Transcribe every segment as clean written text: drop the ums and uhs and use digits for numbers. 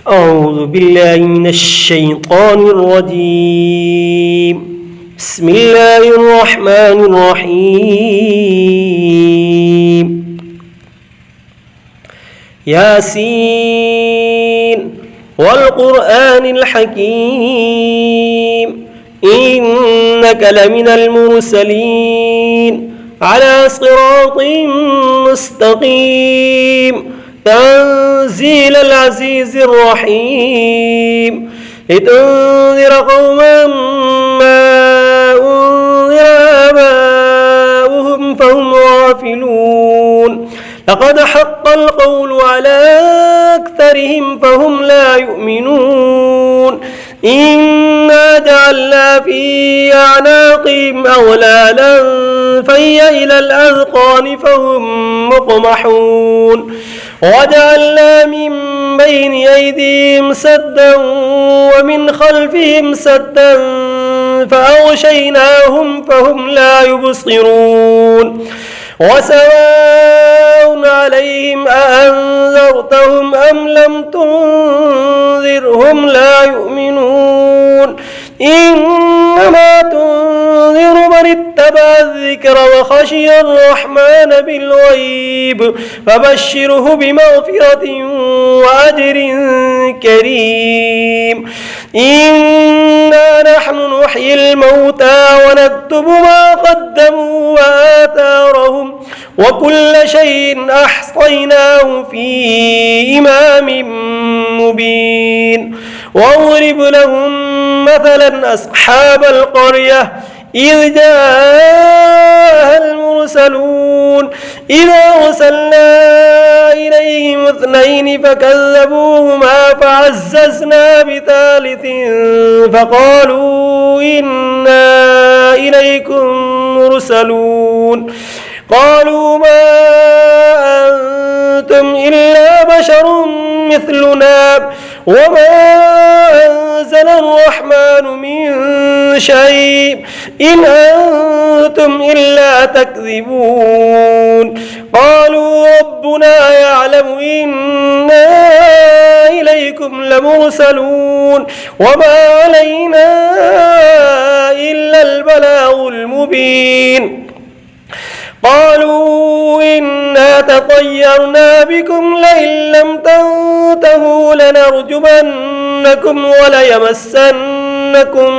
أعوذ بالله من الشيطان الرجيم. بسم الله الرحمن الرحيم. ياسين والقرآن الحكيم إنك لمن المرسلين على صراط مستقيم تنزيل العزيز الرحيم لتنذر قوما ما أنذر آباؤهم فهم غافلون لقد حق القول على أكثرهم فهم لا يؤمنون إنا جعلنا في أعناقهم أغلالا فهي إلى الأذقان فهم مقمحون وجعلنا من بين أيديهم سدا ومن خلفهم سدا فأغشيناهم فهم لا يبصرون وسواء عليهم أأنذرتهم أم لم تنذرهم لا يؤمنون إنما تنذر من اتبع الذكر وخشي الرحمن بالغيب فبشره بمغفرة وأجر كريم إنا نحن نحيي الموتى ونكتب ما قدموا وآثارهم وكل شيء أحصيناه في إمام مبين واضرب لهم مثلا أصحاب القرية إذ جاءها المرسلون إذا أرسلنا إليهم اثنين فكذبوهما فعززنا بثالث فقالوا إنا إليكم مرسلون قالوا ما أنتم إلا بشر مثلنا وما أنزل الرحمن من شيء إن أنتم إلا تكذبون قالوا ربنا يعلم إنا إليكم لمرسلون وما علينا إلا البلاغ المبين قالوا إنا تطيرنا بكم لئن لم تنتهوا لنرجمنكم وليمسنكم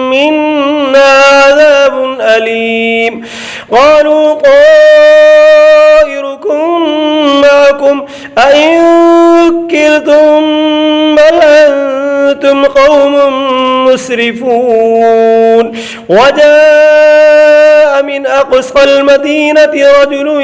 منا عذاب أليم قالوا طائركم معكم أئن ذكرتم بل أنتم قوم مسرفون وجاء من أقصى المدينة رجل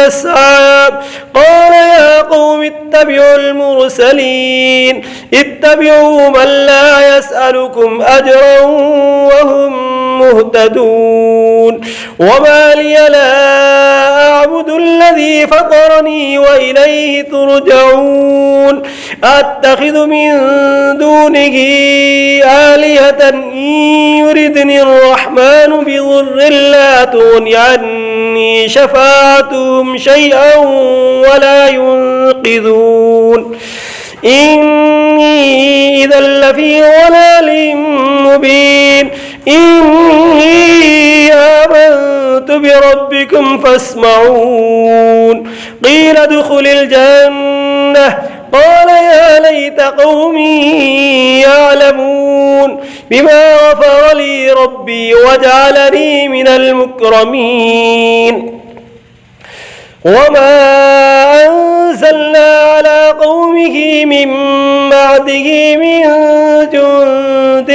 يسعى قال يا قوم اتبعوا المرسلين اتبعوا من لا يسألكم أجرا وهم مهتدون وما لي لا أعبد الذي فطرني وإليه ترجعون أتخذ من دونه آلهة إن يردني الرحمن بضر لا تغن عني شفاعتهم شيئا ولا ينقذون إني إذا لفي ضلال مبين إني آمنت بربكم فاسمعون قيل ادخل الجنة قال يا ليت قومي يعلمون بما غفر لي ربي وجعلني من المكرمين وما أنزلنا على قومه من بعده من جند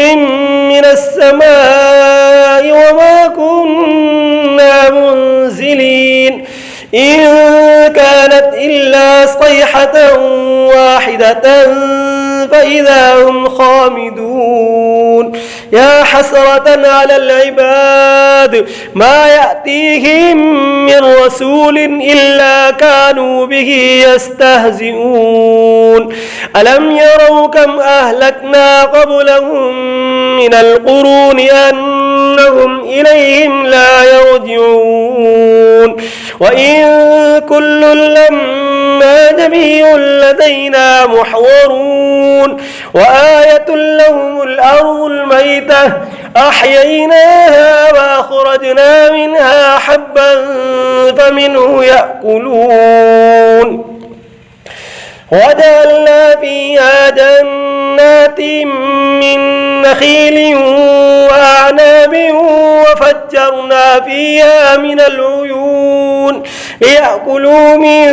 من السماء وما كنا منزلين إن كانت إلا صيحة واحدة فإذا هم خامدون يا حسرة على العباد ما يأتيهم من رسول إلا كانوا به يستهزئون ألم يروا كم أهلكنا قبلهم من القرون أنهم إليهم لا يرجعون وإن كل لما جميع لدينا محضرون وآية لهم الأرض الميتة أحييناها وأخرجنا منها حبا فمنه يأكلون وجعلنا فيها جنات من نخيل وأعناب وفجرنا فيها من العيون ليأكلوا من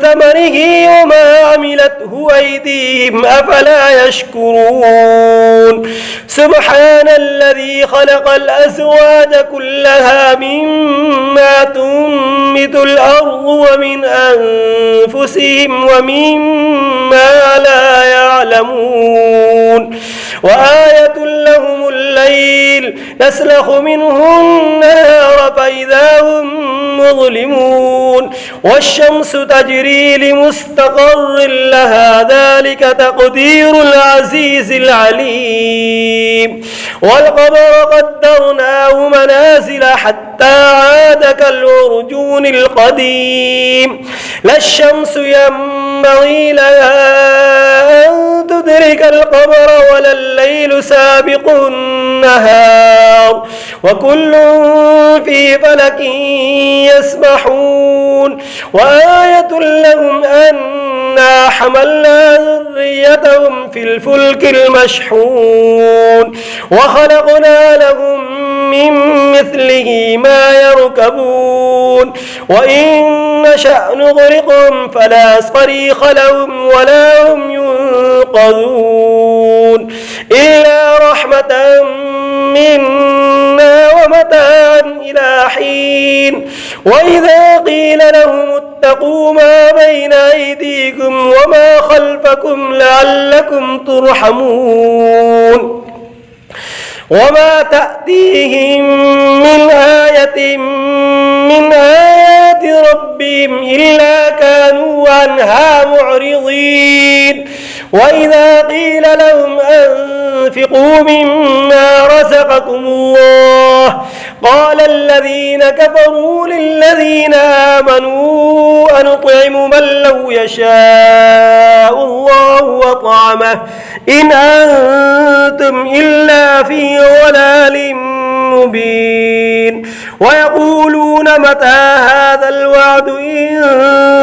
ثمره وما عملته أيديهم أفلا يشكرون سبحان الذي خلق الأزواج كلها مما تنبت الأرض ومن أنفسهم ومما لا يعلمون وآية لهم الليل نسلخ منه النهار فإذا هم مظلمون والشمس تجري لمستقر لها ذلك تقدير العزيز العليم والقمر قدرناه منازل حتى عاد كالعرجون القديم لا الشمس ينبغي لها أن تدرك القمر ولا الليل سابق النهار وكل في فلك يسبحون وآية لهم أنا حملنا ذريتهم في الفلك المشحون وخلقنا لهم من مثله ما يركبون وإن نشأ نغرقهم فلا صريخ لهم ولا هم ينقذون إلا رحمة منا ومتاعا إلى حين وإذا قيل لهم اتقوا ما بين أيديكم وما خلفكم لعلكم ترحمون وما تأتيهم من آية من آيات ربهم إلا كانوا عنها معرضين وإذا قيل لهم أنفقوا مما رزقكم الله قال الذين كفروا للذين آمنوا أنطعم من لو يشاء الله وطعمه إن أنتم إلا في ضلال مبين ويقولون متى هذا الوعد إن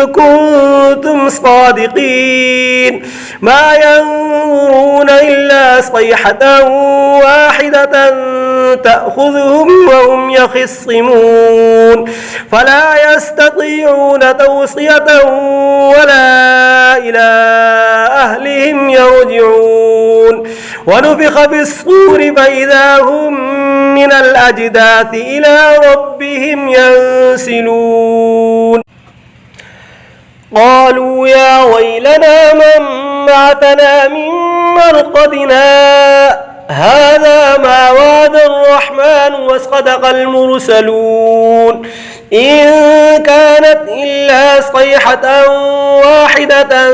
كنتم صادقين ما ينظرون إلا صيحة واحدة تأخذهم وهم يخصمون فلا يستطيعون توصية ولا إلى أهلهم يرجعون ونفخ في الصور فإذا هم من الأجداث إلى ربهم ينسلون قالوا يا ويلنا من بعثنا من مرقدنا هذا ما وعد الرحمن وصدق المرسلون إن كانت إلا صيحة واحدة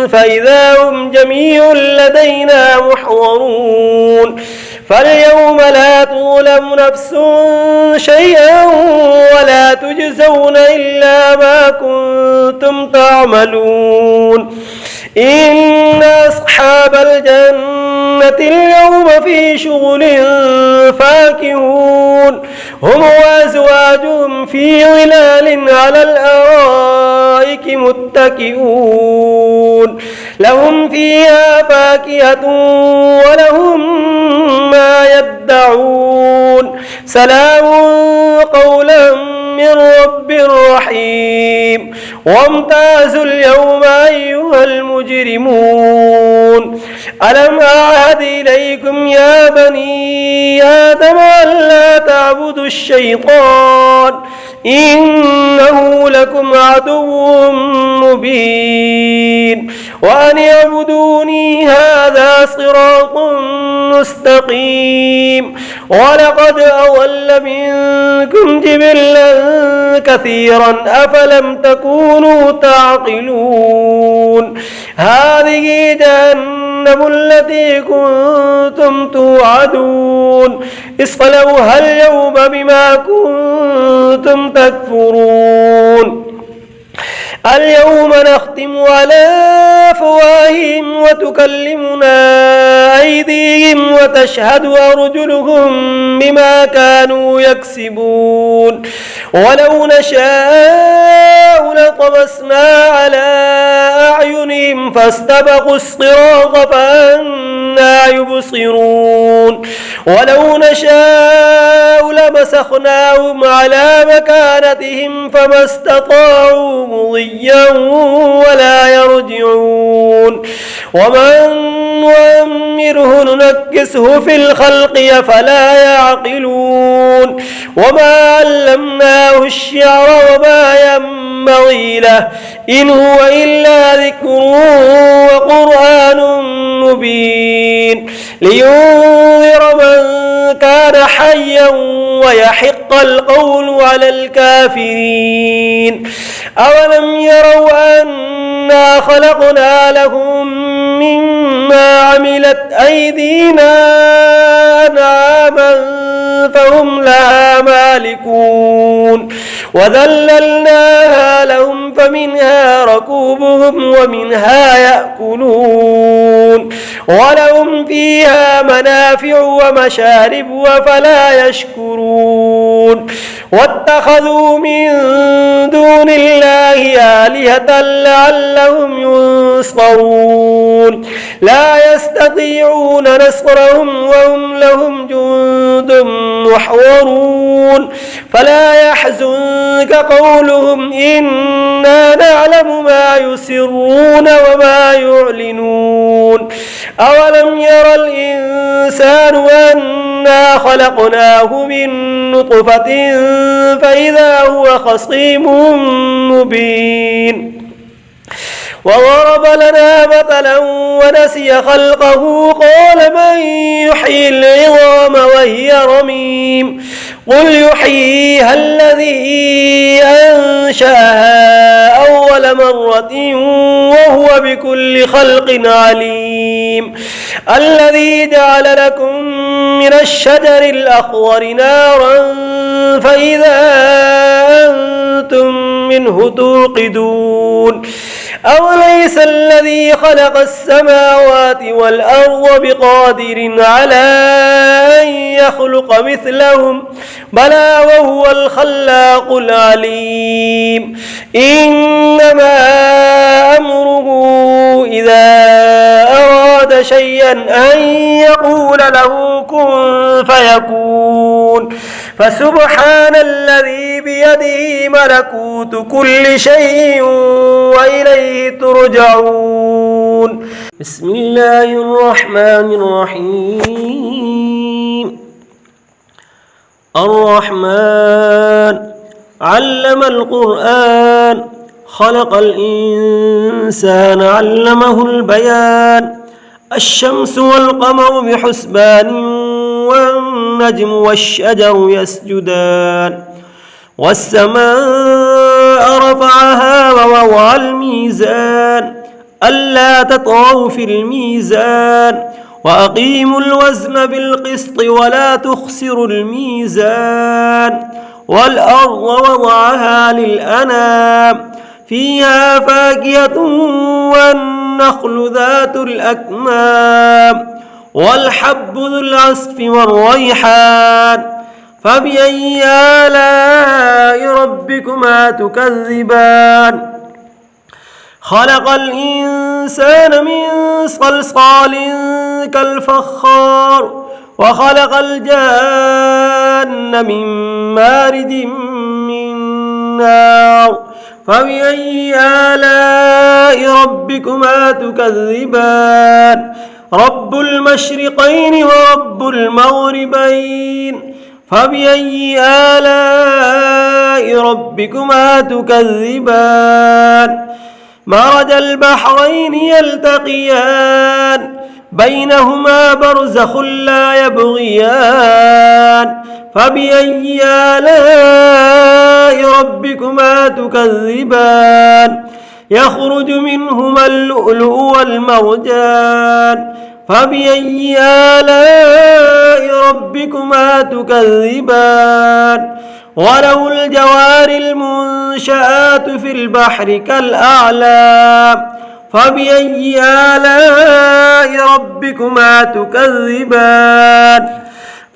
فإذا هم جميع لدينا محضرون فاليوم لا تظلم نفس شيئا ولا تجزون إلا ما كنتم تعملون إن أصحاب الجنة اليوم في شغل فاكهون هم وأزواجهم في ظلال على الأرائك متكئون لهم فيها فاكهة ولهم ما يدعون سلام قولا من رب رحيم وامتازوا اليوم أيها المجرمون ألم أعهد إليكم يا بني آدم ألا تعبدوا الشيطان إنه لكم عدو مبين وأن اعبدوني هذا صراط مستقيم ولقد أضل منكم جبلا كثيرا أفلم تكونوا تعقلون هذه جهنم جهنم التي كنتم توعدون اصلوها اليوم بما كنتم تكفرون اليوم نختم على أفواههم وتكلمنا أيديهم وتشهد أرجلهم بما كانوا يكسبون ولو نشاء لطمسنا على أعينهم فاستبقوا الصراط فأنى يبصرون ولو نشاء لمسخناهم على مكانتهم فما استطاعوا مضيا ولا يرجعون ومن نؤمره ننكسه في الخلق فلا يعقلون وما علمناه الشعر وما ينبغي له إن هو إلا ذكر وقرآن مبين لينذر من كان حيا ويحق القول على الكافرين أولم يروا أنا خلقنا لهم مما عملت أيدينا أنعاما فهم لها مالكون وذللناها لهم فمنها ركوبهم ومنها يأكلون ولهم فيها منافع ومشارب وفلا يشكرون واتخذوا من دون الله آلهة لعلهم ينصرون لا يستطيعون نصرهم وهم لهم جند محضرون فلا يحزنك قولهم إنا نعلم ما يسرون وما يعلنون أولم ير الإنسان أنا خلقناه من نطفة فإذا هو خصيم مبين وضرب لنا مثلا ونسي خلقه قال من يحيي العظام وهي رميم قل يحييها الذي أنشأها أول مرة وهو بكل خلق عليم الذي جعل لكم من الشجر الأخضر نارا فإذا أنتم منه توقدون أوليس الذي خلق السماوات والأرض بقادر على أن يخلق مثلهم بلى وهو الخلاق العليم إنما أمره إذا أراد شيئا أن يقول له كن فيكون فسبحان الذي بيده ملكوت كل شيء وإليه ترجعون بسم الله الرحمن الرحيم الرحمن علم القرآن خلق الإنسان علمه البيان الشمس والقمر بحسبان والنجم والشجر يسجدان والسماء رفعها ووضع الميزان ألا تطغوا في الميزان وأقيموا الوزن بالقسط ولا تخسروا الميزان والأرض وضعها للأنام فيها فاكهة والنخل ذات الأكمام والحب ذو العصف والريحان فبأي آلاء ربكما تكذبان خلق الإنسان من صلصال كالفخار وخلق الجان من مارد من نار فبأي آلاء ربكما تكذبان رب المشرقين ورب المغربين فبأي آلاء ربكما تكذبان مرج البحرين يلتقيان بينهما برزخ لا يبغيان فبأي آلاء ربكما تكذبان يخرج منهما اللؤلؤ والمرجان فبأي آلاء ربكما تكذبان وله الجوار المنشآت في البحر كالأعلام فبأي آلاء ربكما تكذبان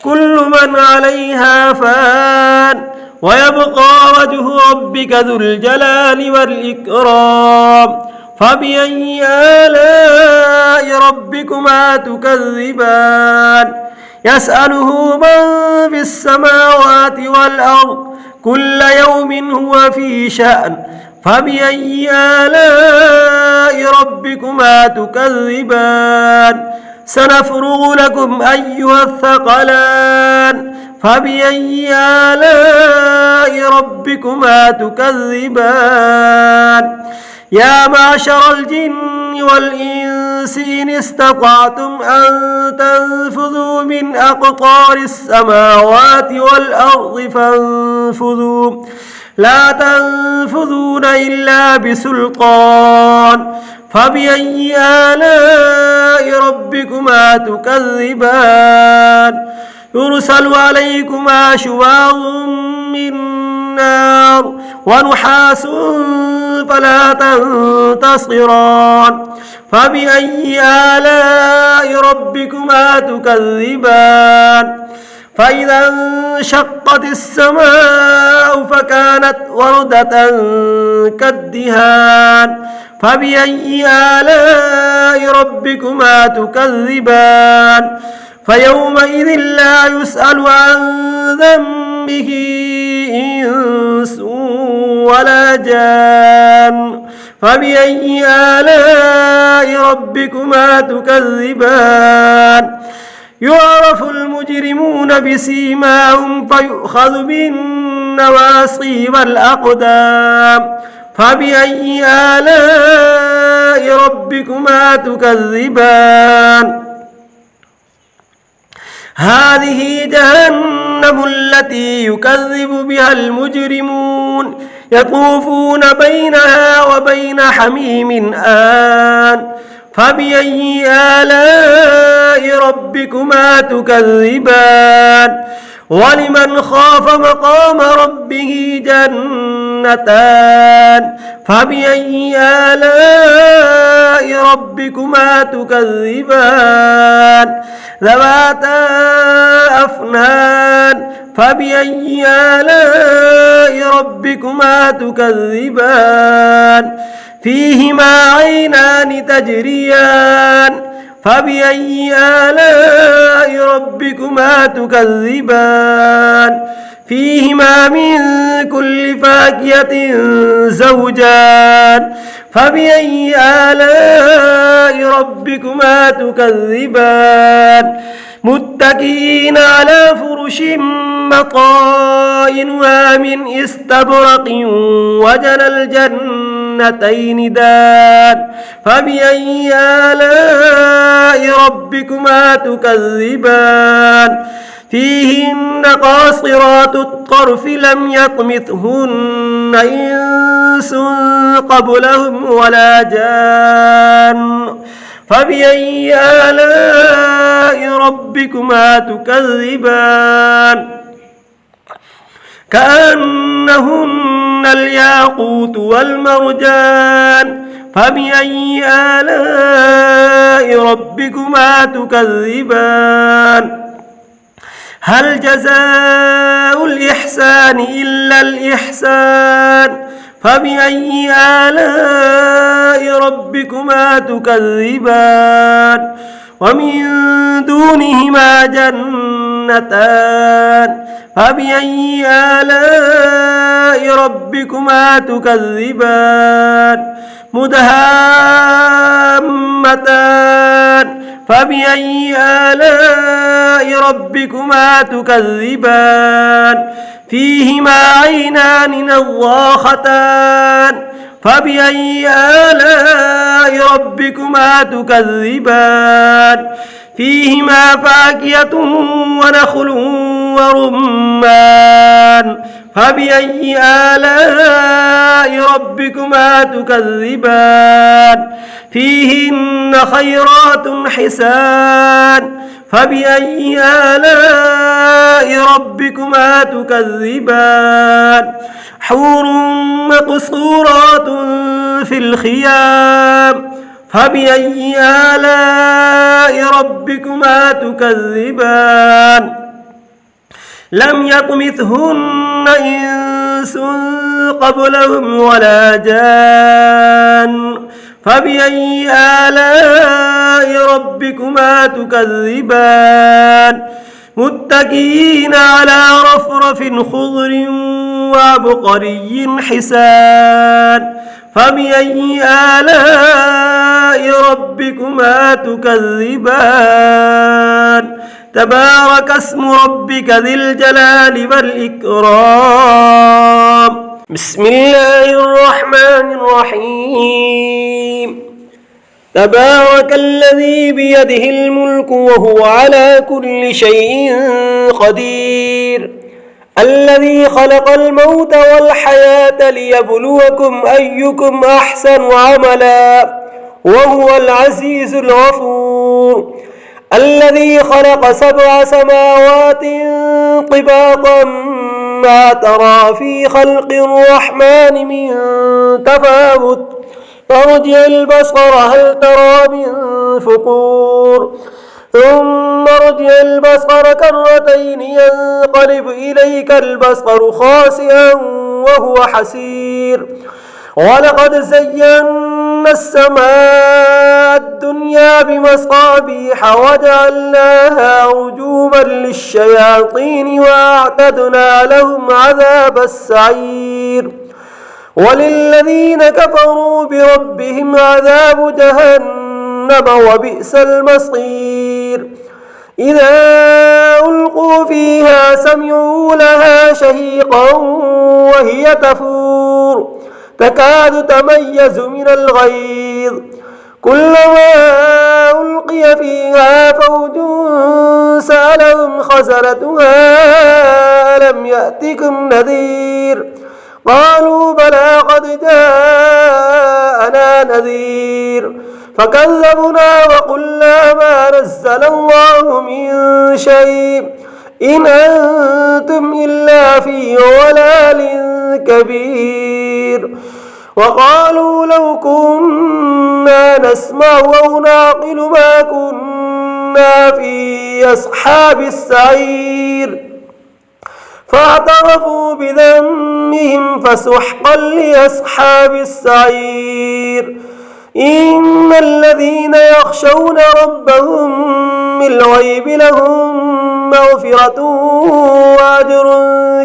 كل من عليها فان ويبقى وجه ربك ذو الجلال والإكرام فبأي آلاء ربكما تكذبان يسأله من في السماوات والأرض كل يوم هو في شأن فبأي آلاء ربكما تكذبان سنفرغ لكم أيها الثقلان فبأي آلاء ربكما تكذبان يا معشر الجن والإنس إن استطعتم أن تنفذوا من أقطار السماوات والأرض فانفذوا لا تنفذون إلا بسلطان فبأي آلاء ربكما تكذبان يرسل عليكما شواظ من نار ونحاس فلا تنتصران فبأي آلاء ربكما تكذبان فإذا انشقت السماء فكانت وردة كالدهان فبأي آلاء ربكما تكذبان فيومئذ لا يسأل عن ذنبه إنس ولا جان فبأي آلاء ربكما تكذبان يعرف المجرمون بسيماهم فيؤخذ بالنواصي والأقدام فبأي آلاء ربكما تكذبان هذه جهنم التي يكذب بها المجرمون يطوفون بينها وبين حميم آن فبأي آلاء ربكما تكذبان ولمن خاف مقام ربه جنتان فبأي آلاء ربكما تكذبان ذواتا أفنان فبأي آلاء ربكما تكذبان فيهما عينان تجريان فبأي آلاء ربكما تكذبان فيهما من كل فاكهة زوجان فبأي آلاء ربكما تكذبان متكئين على فرش مطائنها من استبرق وجنى الجنتين دان فبأي آلاء ربكما تكذبان فيهن قاصرات الطرف لم يطمثهن إنس قبلهم ولا جان فبأي آلاء ربكما تكذبان كأنهن الياقوت والمرجان فبأي آلاء ربكما تكذبان هل جزاء الإحسان إلا الإحسان فبأي آلاء ربكما تكذبان ومن دونهما جنتان فبأي آلاء ربكما تكذبان مدهامتان فبأي آلاء ربكما تكذبان فيهما عينان نضاختان فبأي آلاء ربكما تكذبان فيهما فاكهة ونخل ورمان فبأي آلاء ربكما تكذبان فيهن خيرات حسان فبأي آلاء ربكما تكذبان حور مقصورات في الخيام فبأي آلاء ربكما تكذبان لم يطمثهن إنس قبلهم ولا جان فبأي آلاء ربكما تكذبان متكئين على رفرف خضر وعبقري حسان فبأي آلاء ربكما تكذبان تبارك اسم ربك ذي الجلال والإكرام بسم الله الرحمن الرحيم تبارك الذي بيده الملك وهو على كل شيء قدير الذي خلق الموت والحياة ليبلوكم أيكم أحسن عملا وهو العزيز الغفور الذي خلق 7 سماوات طباقا ما ترى في خلق الرحمن من تفاوت فارجع البصر هل ترى من فطور ثم ارجع البصر كرتين ينقلب إليك البصر خاسئا وهو حسير ولقد زينا السماء الدنيا بمصابيح وجعلناها رجوما للشياطين وأعتدنا لهم عذاب السعير وللذين كفروا بربهم عذاب جهنم وبئس المصير إذا ألقوا فيها سمعوا لها شهيقا وهي تفور تكاد تميز من الغيظ كلما ألقي فيها فوج سألهم خزنتها ألم يأتكم نذير قالوا بلى قد جاءنا نذير فكذبنا وقلنا ما نزل الله من شيء إن أنتم إلا في ضلال كبير وقالوا لو كنا نسمع أو نعقل ما كنا في أصحاب السعير فاعترفوا بذنبهم فسحقا لأصحاب السعير إن الذين يخشون ربهم بالغيب لهم مغفرة وأجر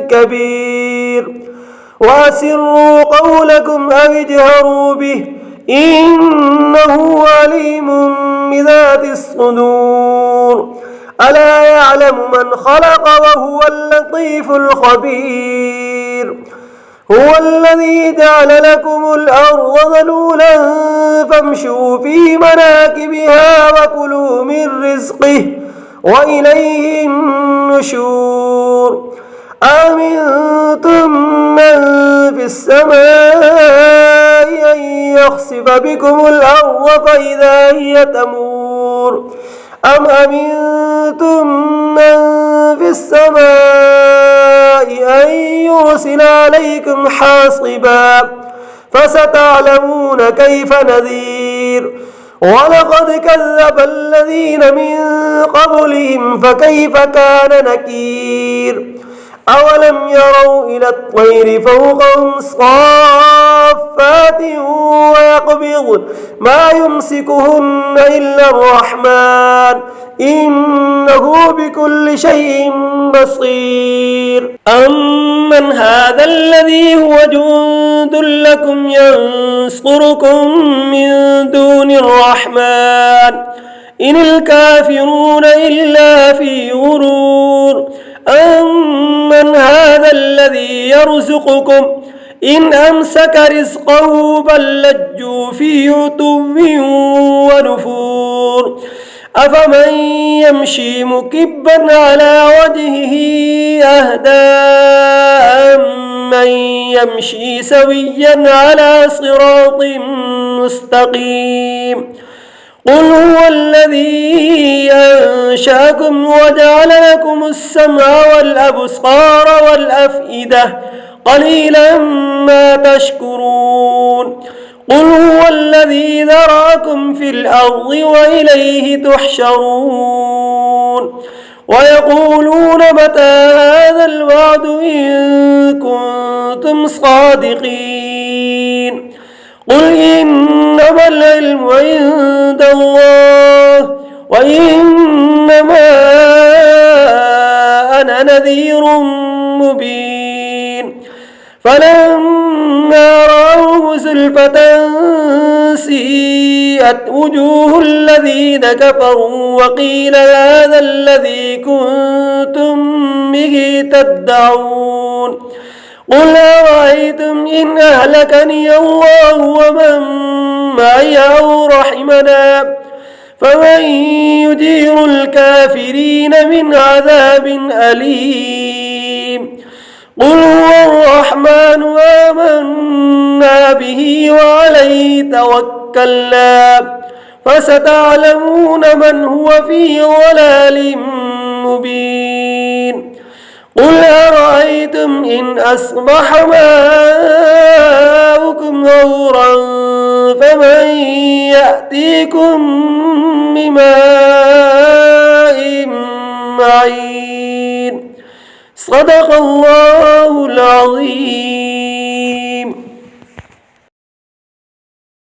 كبير وأسروا قولكم أو اجهروا به إنه عليم بذات الصدور ألا يعلم من خلق وهو اللطيف الخبير هو الذي جعل لكم الأرض ذلولا فامشوا في مناكبها وكلوا من رزقه وإليه النشور أمنتم من في السماء أن يخسف بكم الأرض فإذا هي تمور أم أمنتم من في السماء أن يرسل عليكم حاصبا فستعلمون كيف نذير ولقد كذب الذين من قبلهم فكيف كان نكير أولم يروا إلى الطير فوقهم صافات ويقبضن ما يمسكهن إلا الرحمن إنه بكل شيء بصير أمن هذا الذي هو جند لكم ينصركم من دون الرحمن إن الكافرون إلا في غرور أمن هذا الذي يرزقكم إن أمسك رزقه بل لجوا في عتو ونفور أفمن يمشي مكبا على وجهه أهدى أمن يمشي سويا على صراط مستقيم قل هو الذي أنشأكم وجعل لكم السمع والأبصار والأفئدة قليلا ما تشكرون قل هو الذي ذرأكم في الأرض وإليه تحشرون ويقولون متى هذا الوعد إن كنتم صادقين قل إنما العلم عند الله وإنما أنا نذير مبين فلما رأوه زلفة سيئت وجوه الذين كفروا وقيل هذا الذي كنتم به تدعون قل أرأيتم إن أهلكني الله ومن معي أو رحمنا فمن يجير الكافرين من عذاب أليم قل هو الرحمن آمنا به وعليه توكلنا فستعلمون من هو في ضلال مبين قل أرأيتم إن أصبح ماؤكم غورا فمن يأتيكم بماء معين صدق الله العظيم.